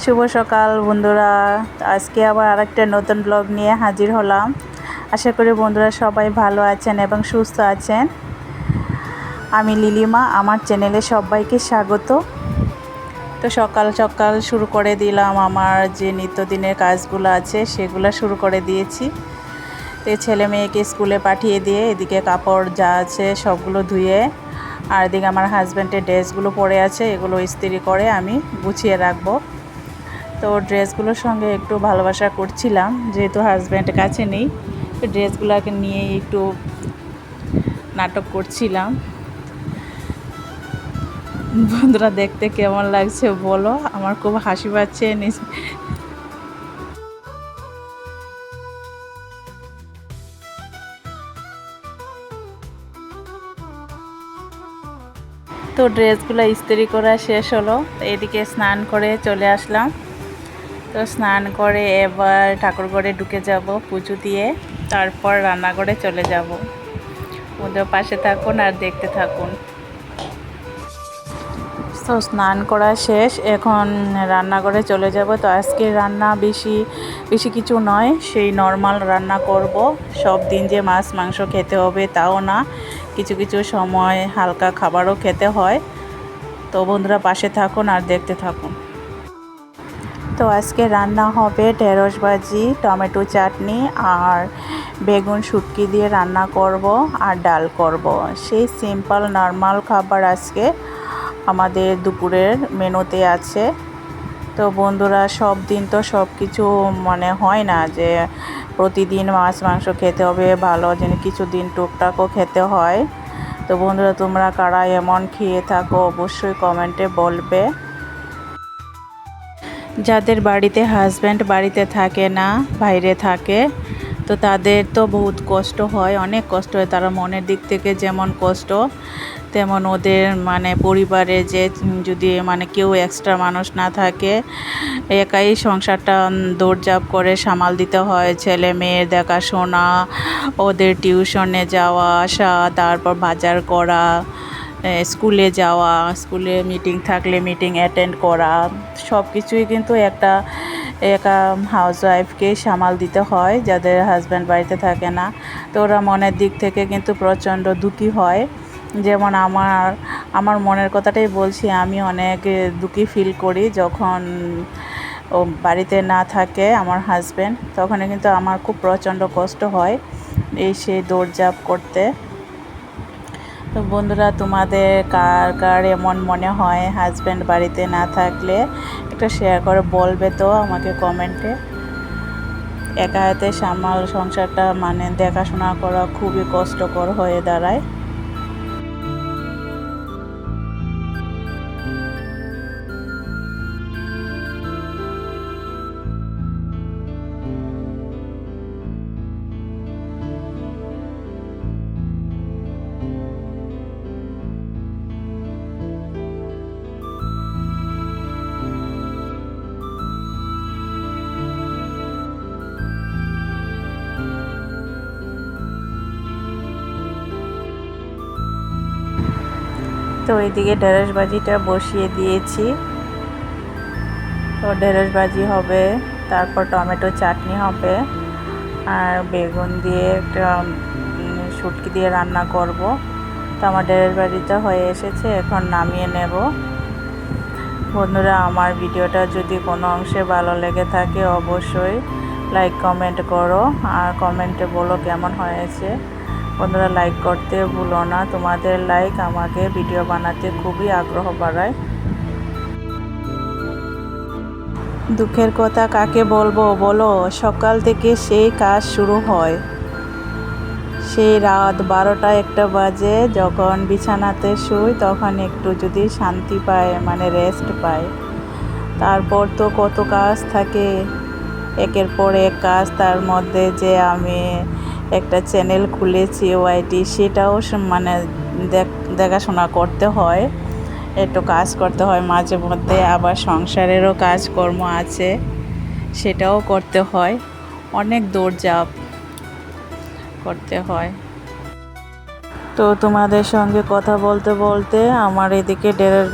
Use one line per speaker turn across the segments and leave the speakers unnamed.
শুভ সকাল বন্ধুরা। আজকে আবার আরেকটা নতুন ব্লগ নিয়ে হাজির হলাম। আশা করি বন্ধুরা সবাই ভালো আছেন এবং সুস্থ আছেন। আমি লিলিমা, আমার চ্যানেলে সবাইকে স্বাগত। তো সকাল সকাল শুরু করে দিলাম আমার যে নিত্যদিনের কাজগুলো আছে সেগুলো শুরু করে দিয়েছি। তো ছেলে মেয়েকে স্কুলে পাঠিয়ে দিয়ে এদিকে কাপড় যা আছে সবগুলো ধুয়ে, আর এদিকে আমার হাজব্যান্ডের ড্রেসগুলো পরে আছে, এগুলো ইস্ত্রি করে আমি গুছিয়ে রাখবো। তো ড্রেসগুলোর সঙ্গে একটু ভালোবাসা করছিলাম, যেহেতু হাজব্যান্ড কাছে নেই, তো ড্রেসগুলোকে নিয়ে একটু নাটক করছিলাম। বন্ধুরা দেখতে কেমন লাগছে বলো, আমার খুব হাসি পাচ্ছে। তো ড্রেসগুলো ইস্ত্রি করা শেষ হলো, এদিকে স্নান করে চলে আসলাম। তো স্নান করে এবার ঠাকুরঘরে ঢুকে যাব পুজো দিয়ে, তারপর রান্নাঘরে চলে যাব। ওদের পাশে থাকুন আর দেখতে থাকুন। তো স্নান করা শেষ, এখন রান্নাঘরে চলে যাব। তো আজকে রান্না বেশি বেশি কিছু নয়, সেই নর্মাল রান্না করব। সব দিন যে মাছ মাংস খেতে হবে তাও না, কিছু কিছু সময় হালকা খাবারও খেতে হয়। তো বন্ধুরা পাশে থাকুন আর দেখতে থাকুন। তো আজকে রান্না হবে ঢেঁড়স ভাজি, টমেটো চাটনি আর বেগুন শুটকি দিয়ে রান্না করব, আর ডাল করব। সেই সিম্পল নর্মাল খাবার আজকে আমাদের দুপুরের মেনুতে আছে। তো বন্ধুরা সব দিন তো সব কিছু হয় না যে প্রতিদিন মাছ মাংস খেতে হবে, ভালো জিনিস কিছু দিন টুকটাকও খেতে হয়। তো বন্ধুরা তোমরা কারা এমন খেয়ে থাকো অবশ্যই কমেন্টে বলবে। যাদের বাড়িতে হাজব্যান্ড বাড়িতে থাকে না, বাইরে থাকে, তো তাদের তো বহুত কষ্ট হয়, অনেক কষ্ট হয়। তারা মনের দিক থেকে যেমন কষ্ট, তেমন ওদের পরিবারে যে যদি কেউ এক্সট্রা মানুষ না থাকে, একাই সংসারটা দৌড়ঝাঁপ করে সামাল দিতে হয়। ছেলে মেয়ের দেখাশোনা, ওদের টিউশনে যাওয়া আসা, তারপর বাজার করা, স্কুলে যাওয়া, স্কুলে মিটিং থাকলে মিটিং অ্যাটেন্ড করা, সব কিছুই কিন্তু একা হাউসওয়াইফকে সামাল দিতে হয় যাদের হাজব্যান্ড বাড়িতে থাকে না। তো ওরা মনের দিক থেকে কিন্তু প্রচণ্ড দুঃখী হয়। যেমন আমার মনের কথাটাই বলছি, আমি অনেক দুঃখী ফিল করি যখন ও বাড়িতে না থাকে আমার হাজব্যান্ড, তখন কিন্তু আমার খুব প্রচণ্ড কষ্ট হয় এই সেই দৌড়ঝাঁপ করতে। তো বন্ধুরা তোমাদের কার কার এমন মনে হয় হাজব্যান্ড বাড়িতে না থাকলে, একটা শেয়ার করে বলবে তো আমাকে কমেন্টে। একা হাতে সংসারটা দেখাশোনা করা খুবই কষ্টকর হয়ে দাঁড়ায়। তো এইদিকে ঢেঁড়স ভাজিটা বসিয়ে দিয়েছি। তো ঢেঁড়স ভাজি হবে, তারপর টমেটো চাটনি হবে, আর বেগুন দিয়ে একটা শুটকি দিয়ে রান্না করব। তো আমার ঢেঁড়স ভাজিটা হয়ে এসেছে, এখন নামিয়ে নেব। বন্ধুরা আমার ভিডিওটা যদি কোনো অংশে ভালো লেগে থাকে অবশ্যই লাইক কমেন্ট করো, আর কমেন্টে বলো কেমন হয়েছে। বন্ধুরা লাইক করতে ভুলো না, তোমাদের লাইক আমাকে ভিডিও বানাতে খুবই আগ্রহ বাড়ায়। দুঃখের কথা কাকে বলবো বলো, সকাল থেকে সেই কাজ শুরু হয়, সেই রাত 12টা-1টা বাজে যখন বিছানাতে শুই, তখন একটু যদি শান্তি পায় রেস্ট পায়। তারপর তো কত কাজ থাকে, একের পর এক কাজ। তার মধ্যে যে আমি একটা চ্যানেল খুলেছি ওয়াইটি, সেটাও দেখাশোনা করতে হয়, একটু কাজ করতে হয় মাঝে মধ্যে। আবার সংসারেরও কাজকর্ম আছে, সেটাও করতে হয়, অনেক দৌড়ঝাঁপ করতে হয়। তো তোমাদের সঙ্গে কথা বলতে বলতে আমার এদিকে ঢেঁড়স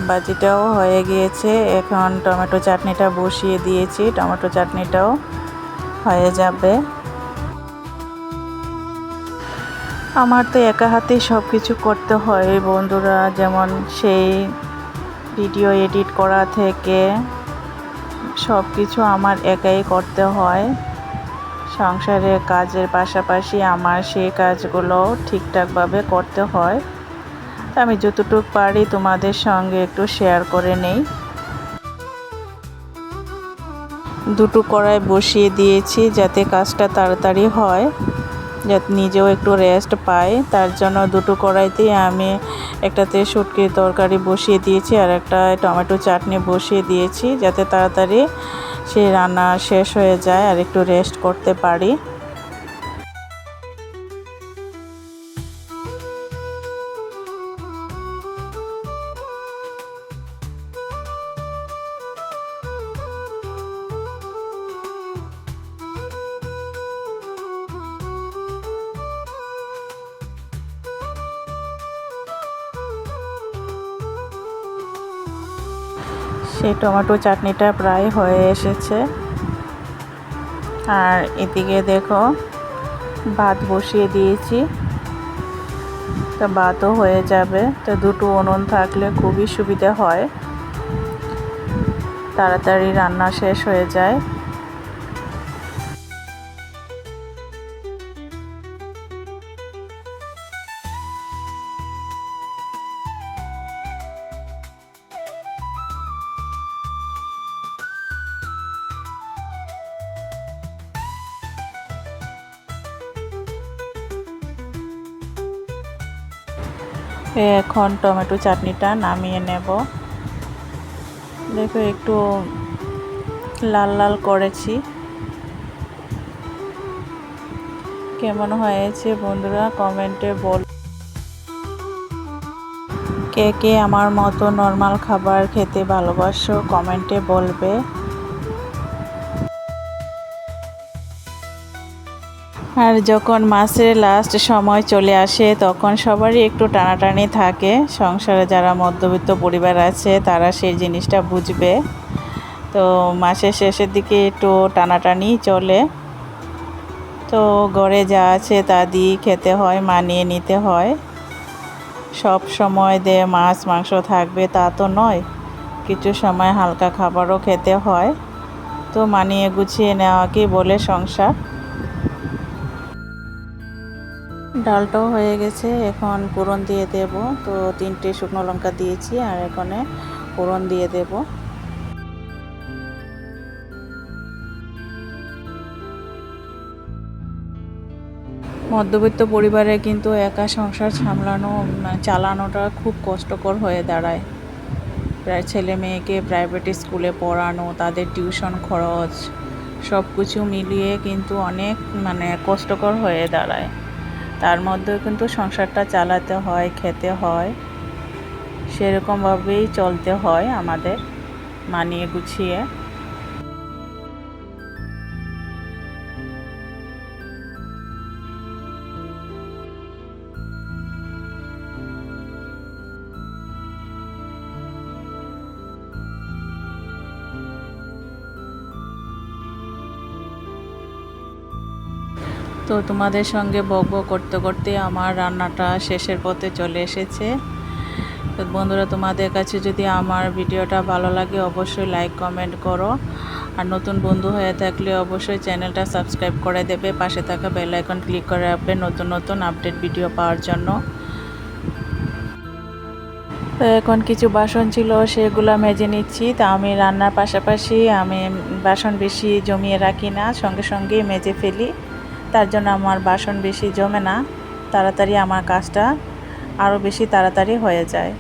ভাজিটাও হয়ে গিয়েছে। এখন টমেটো চাটনিটা বসিয়ে দিয়েছি, টমেটো চাটনিটাও হয়ে যাবে। আমার তো একা হাতেই সব কিছু করতে হয় বন্ধুরা, যেমন সেই ভিডিও এডিট করা থেকে সব কিছু আমার একাই করতে হয়। সংসারের কাজের পাশাপাশি আমার সেই কাজগুলো ঠিকঠাকভাবে করতে হয়। আমি যতটুকু পারি তোমাদের সঙ্গে একটু শেয়ার করে নেই। দুটো কড়াই বসিয়ে দিয়েছি যাতে কাজটা তাড়াতাড়ি হয়, যাতে নিজেও একটু রেস্ট পাই। তার জন্য দুটো কড়াইতেই আমি একটাতে শুটকির তরকারি বসিয়ে দিয়েছি আর একটা টমেটো চাটনি বসিয়ে দিয়েছি, যাতে তাড়াতাড়ি সেই রান্না শেষ হয়ে যায় আর একটু রেস্ট করতে পারি। সেই টমেটো চাটনিটা প্রায় হয়ে এসেছে। আর এদিকে দেখো ভাত বসিয়ে দিয়েছি, তো ভাতও হয়ে যাবে। তো দুটো উনুন থাকলে খুবই সুবিধা হয়, তাড়াতাড়ি রান্না শেষ হয়ে যায়। এখন টমেটো চাটনিটা নামিয়ে নেব। দেখো একটু লাল লাল করেছি, কেমন হয়েছে বন্ধুরা কমেন্টে বল। কে কে আমার মতো নর্মাল খাবার খেতে ভালোবাসো কমেন্টে বলবে। আর যখন মাসের লাস্ট সময় চলে আসে তখন সবারই একটু টানাটানি থাকে। সংসারে যারা মধ্যবিত্ত পরিবার আছে তারা সেই জিনিসটা বুঝবে। তো মাসের শেষের দিকে একটু টানাটানি চলে। তো ঘরে যা আছে তা দিয়ে খেতে হয়, মানিয়ে নিতে হয়। সব সময় মাছ মাংস থাকবে তা তো নয়, কিছু সময় হালকা খাবারও খেতে হয়। তো মানিয়ে গুছিয়ে নেওয়াকেই বলে সংসার। ডালটাও হয়ে গেছে, এখন ফোড়ন দিয়ে দেব। তো 3টে শুকনো লঙ্কা দিয়েছি আর এখানে ফোড়ন দিয়ে দেব। মধ্যবিত্ত পরিবারে কিন্তু একা সংসার চালানোটা খুব কষ্টকর হয়ে দাঁড়ায়। প্রায় ছেলে মেয়েকে প্রাইভেট স্কুলে পড়ানো, তাদের টিউশন খরচ সব কিছু মিলিয়ে কিন্তু অনেক কষ্টকর হয়ে দাঁড়ায়। তার মধ্যেও কিন্তু সংসারটা চালাতে হয়, খেতে হয়, সেরকমভাবেই চলতে হয় আমাদের মানিয়ে গুছিয়ে। তো তোমাদের সঙ্গে বকবক করতে করতে আমার রান্নাটা শেষের পথে চলে এসেছে। তো বন্ধুরা, তোমাদের কাছে যদি আমার ভিডিওটা ভালো লাগে অবশ্যই লাইক কমেন্ট করো। আর নতুন বন্ধু হয়ে থাকলে অবশ্যই চ্যানেলটা সাবস্ক্রাইব করে দেবে, পাশে থাকা বেল আইকন ক্লিক করে রাখবে নতুন নতুন আপডেট ভিডিও পাওয়ার জন্য। তো এখন কিছু বাসন ছিল সেগুলো মেজে নিচ্ছি। তা আমি রান্নার পাশাপাশি আমি বাসন বেশি জমিয়ে রাখি না, সঙ্গে সঙ্গেই মেজে ফেলি। তার জন্য আমার বাসন বেশি জমে না, তাড়াতাড়ি আমার কাজটা আরও বেশি তাড়াতাড়ি হয়ে যায়।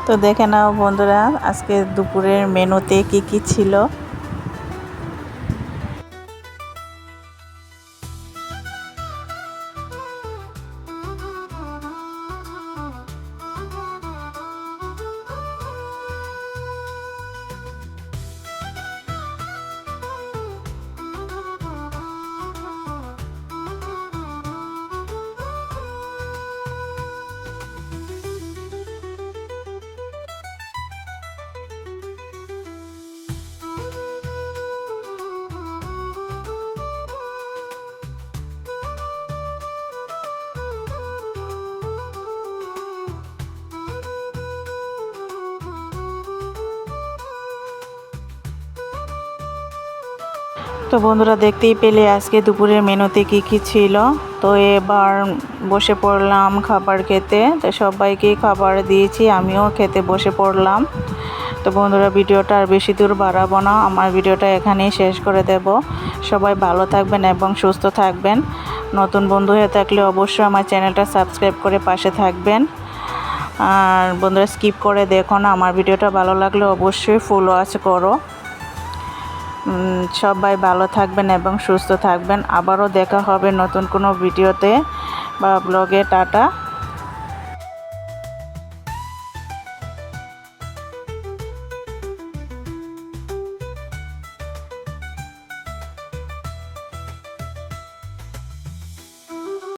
তো দেখে নাও বন্ধুরা আজকে দুপুরের মেনুতে কি কি ছিল। তো বন্ধুরা দেখতেই পেলে আজকে দুপুরের মেনুতে কি কি ছিল। তো এবার বসে পড়লাম খাবার খেতে। তো সবাইকে খাবার দিয়েছি, আমিও খেতে বসে পড়লাম। তো বন্ধুরা ভিডিওটা আর বেশি দূর বাড়াবো না, আমার ভিডিওটা এখানেই শেষ করে দেব। সবাই ভালো থাকবেন এবং সুস্থ থাকবেন। নতুন বন্ধু হয়ে থাকলে অবশ্যই আমার চ্যানেলটা সাবস্ক্রাইব করে পাশে থাকবেন। আর বন্ধুরা স্কিপ করে দেখো না, আমার ভিডিওটা ভালো লাগলে অবশ্যই ফুল ওয়াচ করো। সবাই ভালো থাকবেন এবং সুস্থ থাকবেন। আবারও দেখা হবে নতুন কোনো ভিডিওতে বা ব্লগে। টাটা।